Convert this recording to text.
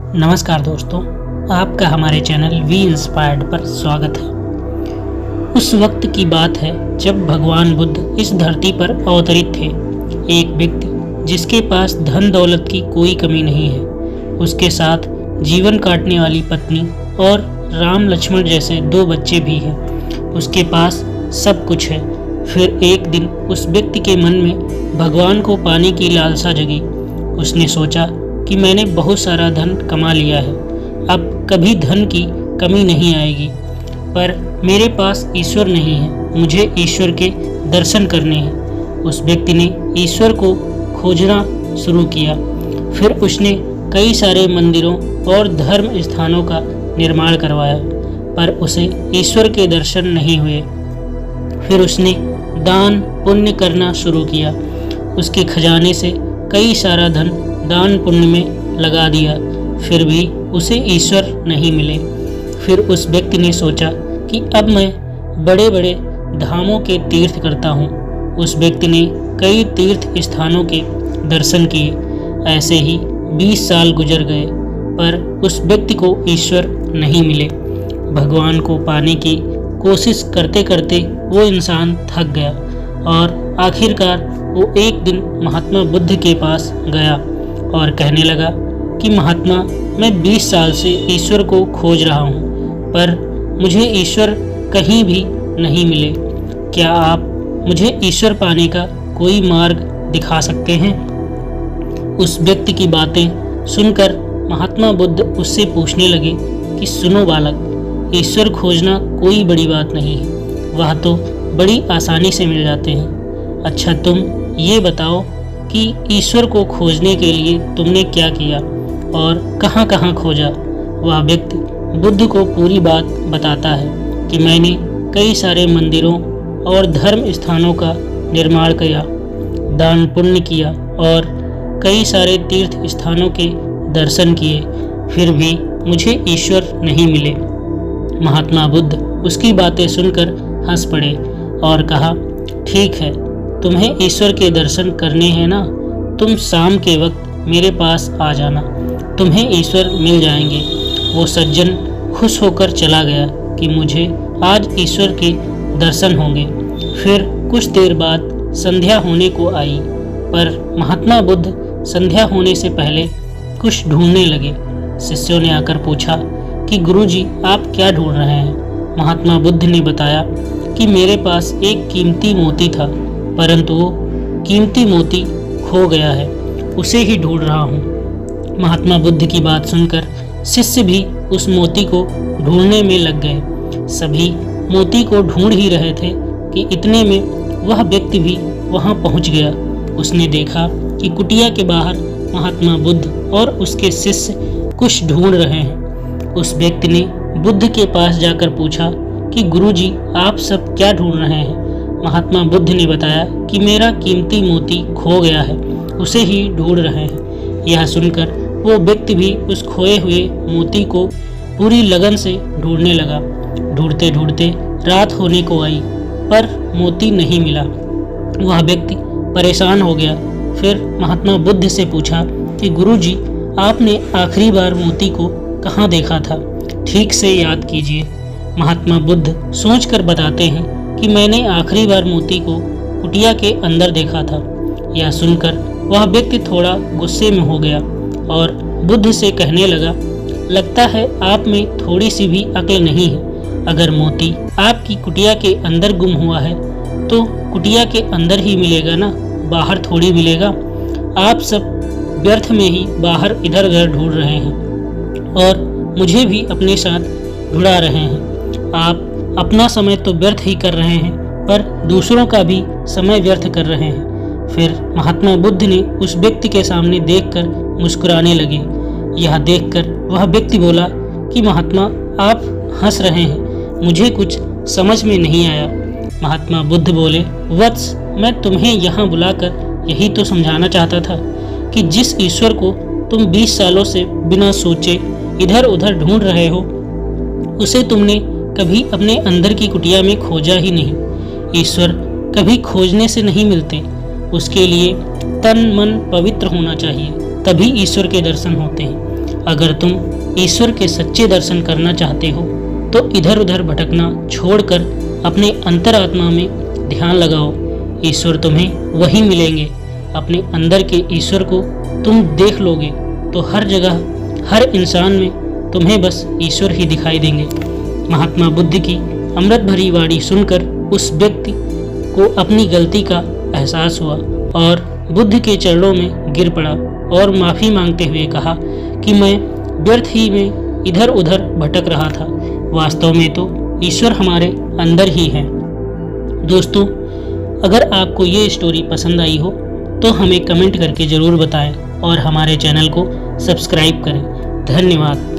नमस्कार दोस्तों, आपका हमारे चैनल वी इंस्पायर्ड पर स्वागत है। उस वक्त की बात है जब भगवान बुद्ध इस धरती पर अवतरित थे। एक व्यक्ति जिसके पास धन दौलत की कोई कमी नहीं है, उसके साथ जीवन काटने वाली पत्नी और राम लक्ष्मण जैसे 2 बच्चे भी हैं। उसके पास सब कुछ है। फिर एक दिन उस व्यक्ति के मन में भगवान को पाने की लालसा जगी। उसने सोचा कि मैंने बहुत सारा धन कमा लिया है, अब कभी धन की कमी नहीं आएगी, पर मेरे पास ईश्वर नहीं है, मुझे ईश्वर के दर्शन करने हैं। उस व्यक्ति ने ईश्वर को खोजना शुरू किया। फिर उसने कई सारे मंदिरों और धर्म स्थानों का निर्माण करवाया, पर उसे ईश्वर के दर्शन नहीं हुए। फिर उसने दान पुण्य करना शुरू किया। उसके खजाने से कई सारा धन दान पुण्य में लगा दिया, फिर भी उसे ईश्वर नहीं मिले। फिर उस व्यक्ति ने सोचा कि अब मैं बड़े बड़े धामों के तीर्थ करता हूँ। उस व्यक्ति ने कई तीर्थ स्थानों के दर्शन किए। ऐसे ही 20 साल गुजर गए, पर उस व्यक्ति को ईश्वर नहीं मिले। भगवान को पाने की कोशिश करते करते वो इंसान थक गया और आखिरकार वो एक दिन महात्मा बुद्ध के पास गया और कहने लगा कि महात्मा, मैं 20 साल से ईश्वर को खोज रहा हूँ, पर मुझे ईश्वर कहीं भी नहीं मिले। क्या आप मुझे ईश्वर पाने का कोई मार्ग दिखा सकते हैं? उस व्यक्ति की बातें सुनकर महात्मा बुद्ध उससे पूछने लगे कि सुनो बालक, ईश्वर खोजना कोई बड़ी बात नहीं है, वह तो बड़ी आसानी से मिल जाते हैं। अच्छा, तुम ये बताओ कि ईश्वर को खोजने के लिए तुमने क्या किया और कहाँ कहाँ खोजा? वह व्यक्ति बुद्ध को पूरी बात बताता है कि मैंने कई सारे मंदिरों और धर्म स्थानों का निर्माण किया, दान पुण्य किया और कई सारे तीर्थ स्थानों के दर्शन किए, फिर भी मुझे ईश्वर नहीं मिले। महात्मा बुद्ध उसकी बातें सुनकर हंस पड़े और कहा, ठीक है, तुम्हें ईश्वर के दर्शन करने हैं ना, तुम शाम के वक्त मेरे पास आ जाना, तुम्हें ईश्वर मिल जाएंगे। वो सज्जन खुश होकर चला गया कि मुझे आज ईश्वर के दर्शन होंगे। फिर कुछ देर बाद संध्या होने को आई, पर महात्मा बुद्ध संध्या होने से पहले कुछ ढूंढने लगे। शिष्यों ने आकर पूछा कि गुरुजी, आप क्या ढूंढ रहे हैं? महात्मा बुद्ध ने बताया कि मेरे पास एक कीमती मोती था, परंतु वो कीमती मोती खो गया है, उसे ही ढूंढ रहा हूँ। महात्मा बुद्ध की बात सुनकर शिष्य भी उस मोती को ढूंढने में लग गए। सभी मोती को ढूंढ ही रहे थे कि इतने में वह व्यक्ति भी वहाँ पहुँच गया। उसने देखा कि कुटिया के बाहर महात्मा बुद्ध और उसके शिष्य कुछ ढूंढ रहे हैं। उस व्यक्ति ने बुद्ध के पास जाकर पूछा कि गुरुजी, आप सब क्या ढूंढ रहे हैं? महात्मा बुद्ध ने बताया कि मेरा कीमती मोती खो गया है, उसे ही ढूंढ रहे हैं। यह सुनकर वो व्यक्ति भी उस खोए हुए मोती को पूरी लगन से ढूंढने लगा। ढूंढते ढूंढते रात होने को आई, पर मोती नहीं मिला। वह व्यक्ति परेशान हो गया। फिर महात्मा बुद्ध से पूछा कि गुरुजी, आपने आखिरी बार मोती को कहाँ देखा था? ठीक से याद कीजिए। महात्मा बुद्ध सोचकर बताते हैं कि मैंने आखिरी बार मोती को कुटिया के अंदर देखा था। यह सुनकर वह व्यक्ति थोड़ा गुस्से में हो गया और बुद्ध से कहने लगा, लगता है आप में थोड़ी सी भी अक्ल नहीं है। अगर मोती आपकी कुटिया के अंदर गुम हुआ है तो कुटिया के अंदर ही मिलेगा ना, बाहर थोड़ी मिलेगा। आप सब व्यर्थ में ही बाहर इधर उधर ढूंढ रहे हैं और मुझे भी अपने साथ ढुड़ा रहे हैं। आप अपना समय तो व्यर्थ ही कर रहे हैं, पर दूसरों का भी समय व्यर्थ कर रहे हैं। फिर महात्मा बुद्ध ने उस व्यक्ति के सामने देखकर मुस्कुराने लगे। यह देखकर वह व्यक्ति बोला कि महात्मा, आप हंस रहे हैं, मुझे कुछ समझ में नहीं आया। महात्मा बुद्ध बोले, वत्स, मैं तुम्हें यहाँ बुलाकर यही तो समझाना चाहता था कि जिस ईश्वर को तुम 20 सालों से बिना सोचे इधर उधर ढूंढ रहे हो, उसे तुमने कभी अपने अंदर की कुटिया में खोजा ही नहीं। ईश्वर कभी खोजने से नहीं मिलते, उसके लिए तन मन पवित्र होना चाहिए, तभी ईश्वर के दर्शन होते हैं। अगर तुम ईश्वर के सच्चे दर्शन करना चाहते हो तो इधर उधर भटकना छोड़कर अपने अंतरात्मा में ध्यान लगाओ। ईश्वर तुम्हें वही मिलेंगे। अपने अंदर के ईश्वर को तुम देख लोगे तो हर जगह, हर इंसान में तुम्हें बस ईश्वर ही दिखाई देंगे। महात्मा बुद्ध की अमृत भरी वाणी सुनकर उस व्यक्ति को अपनी गलती का एहसास हुआ और बुद्ध के चरणों में गिर पड़ा और माफ़ी मांगते हुए कहा कि मैं व्यर्थ ही में इधर उधर भटक रहा था। वास्तव में तो ईश्वर हमारे अंदर ही है। दोस्तों, अगर आपको ये स्टोरी पसंद आई हो तो हमें कमेंट करके ज़रूर बताएं और हमारे चैनल को सब्सक्राइब करें। धन्यवाद।